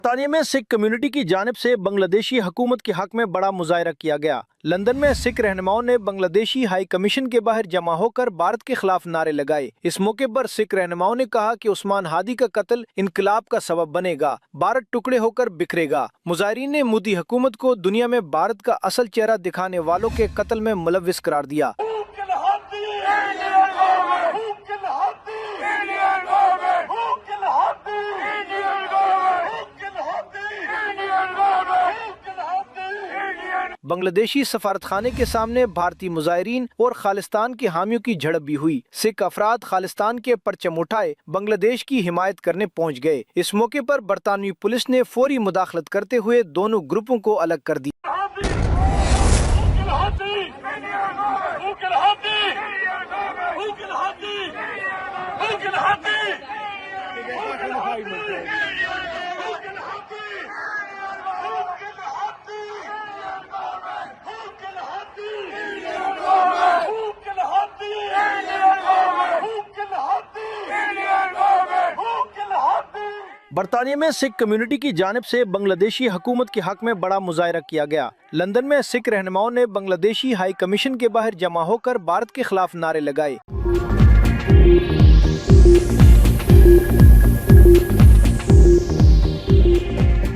برطانیہ میں سکھ کمیونٹی کی جانب سے بنگلہ دیشی حکومت کے حق میں بڑا مظاہرہ کیا گیا۔ لندن میں سکھ رہنماؤں نے بنگلہ دیشی ہائی کمیشن کے باہر جمع ہو کر بھارت کے خلاف نعرے لگائے۔ اس موقع پر سکھ رہنماؤں نے کہا کہ عثمان ہادی کا قتل انقلاب کا سبب بنے گا، بھارت ٹکڑے ہو کر بکھرے گا۔ مظاہرین نے مودی حکومت کو دنیا میں بھارت کا اصل چہرہ دکھانے والوں کے قتل میں ملوث قرار دیا۔ بنگلہ دیشی سفارت خانے کے سامنے بھارتی مظاہرین اور خالصتان کے حامیوں کی جھڑپ بھی ہوئی۔ سکھ افراد خالصتان کے پرچم اٹھائے بنگلہ دیش کی حمایت کرنے پہنچ گئے۔ اس موقع پر برطانوی پولیس نے فوری مداخلت کرتے ہوئے دونوں گروپوں کو الگ کر دیا۔ برطانیہ میں سکھ کمیونٹی کی جانب سے بنگلہ دیشی حکومت کے حق میں بڑا مظاہرہ کیا گیا۔ لندن میں سکھ رہنماؤں نے بنگلہ دیشی ہائی کمیشن کے باہر جمع ہو کر بھارت کے خلاف نعرے لگائے۔